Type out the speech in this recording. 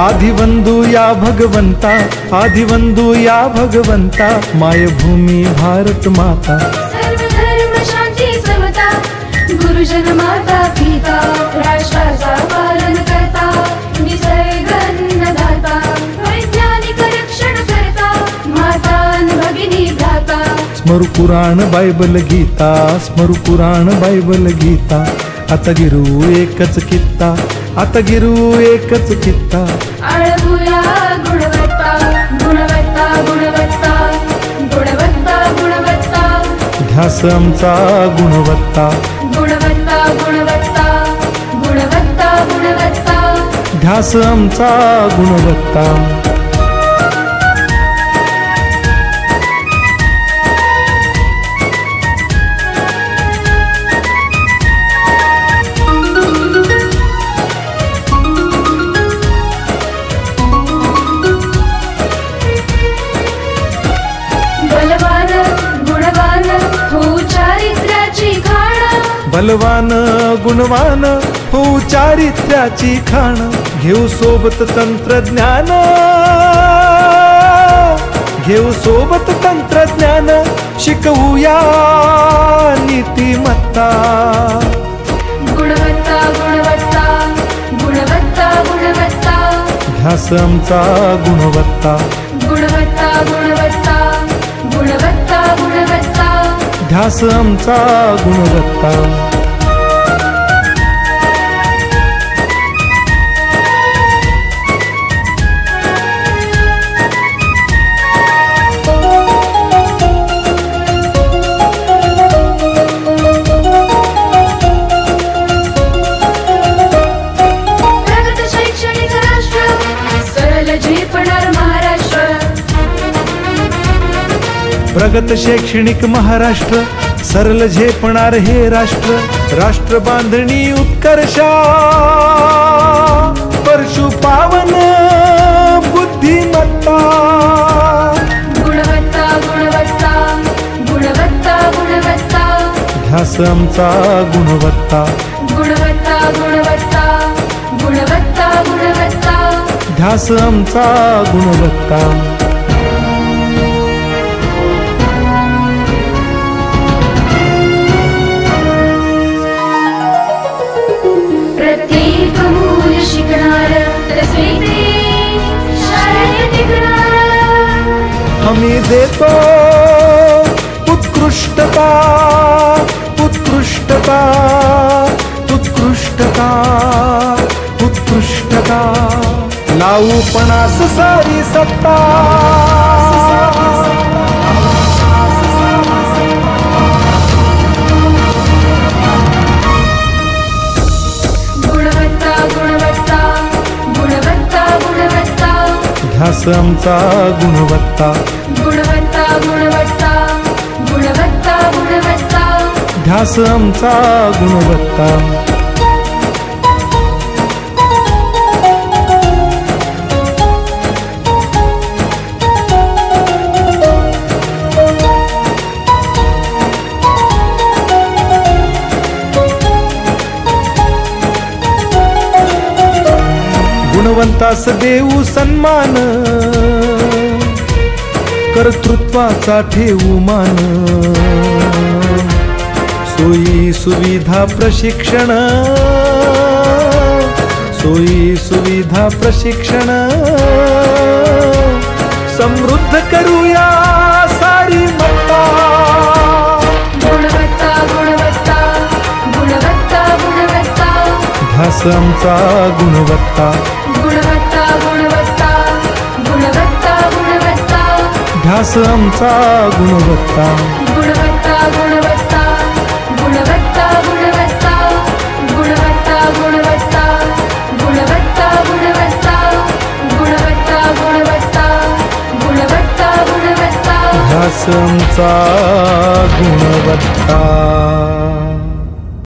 आदिवंदू या भगवंता, आदिवंदू या भगवंता, मायभूमी भारत माता। सर्व धर्म शांती समता, गुरुजन माता पिता, राष्ट्राचा पालन करता, निसर्ग अन्नदाता, वैज्ञानिक रक्षण करता, माता अन् भगिनी भ्राता। स्मरू पुराण बायबल गीता, स्मरू पुराण बायबल गीता, आता गिरू एकच कित्ता, आता गिरू एकच कित्ता। आळवूया गुणवत्ता, गुणवत्ता, गुणवत्ता, गुणवत्ता, गुणवत्ता, ध्यास आमचा गुणवत्ता, गुणवत्ता, गुणवत्ता, गुणवत्ता, गुणवत्ता, ध्यास आमचा गुणवत्ता। बलवान गुणवान हो चारित्र्याची खाण, बलवान गुणवान हो चारित्र्याची खाण, घेऊ सोबत तंत्रज्ञान, घेऊ सोबत तंत्रज्ञान, शिकवूया नीतिमत्ता। गुणवत्ता, गुणवत्ता, गुणवत्ता, गुणवत्ता, ध्यास आमचा गुणवत्ता, गुणवत्ता, गुणवत्ता, गुणवत्ता, गुणवत्ता, ध्यास आमचा गुणवत्ता। प्रगत शैक्षणिक राष्ट्र, सरल झेपणार महाराष्ट्र। प्रगत शैक्षणिक महाराष्ट्र, सरल झेपणार हे राष्ट्र, राष्ट्र बांधणी उत्कर्षा, परशु पावन बुद्धिमत्ता। गुणवत्ता, गुणवत्ता, गुणवत्ता, गुणवत्ता, ध्यास आमचा गुणवत्ता, गुणवत्ता, गुणवत्ता, गुणवत्ता, गुणवत्ता, ध्यास आमचा गुणवत्ता। प्रत्येक मूल शिकणार, तसे ते शाळेत टिकणार। हमी देतो उत्कृष्टता, उत्कृष्टता, उत्कृष्टता, उत्कृष्टता, लावू पणास सारी सत्ता। गुणवत्ता, गुणवत्ता, गुणवत्ता, गुणवत्ता, ध्यास आमचा गुणवत्ता, गुणवत्ता, गुणवत्ता, गुणवत्ता, गुणवत्ता, ध्यास आमचा गुणवत्ता। गुणवंतास देऊ सन्मान, कर्तृत्वाचा ठेवू मान, सोयी सुविधा प्रशिक्षण, सोयी सुविधा प्रशिक्षण, समृद्ध करूया सारी मत्ता। गुणवत्ता, गुणवत्ता, गुणवत्ता, गुणवत्ता, ध्यास आमचा गुणवत्ता, गुणवत्ता, गुणवत्ता, गुणवत्ता, गुणवत्ता, ध्यास आमचा गुणवत्ता। गुणवत्ता, गुणवत्ता, गुणवत्ता, गुणवत्ता, गुणवत्ता, गुणवत्ता, गुणवत्ता, गुणवत्ता, गुणवत्ता, गुणवत्ता, गुणवत्ता, गुणवत्ता, ध्यास आमचा गुणवत्ता।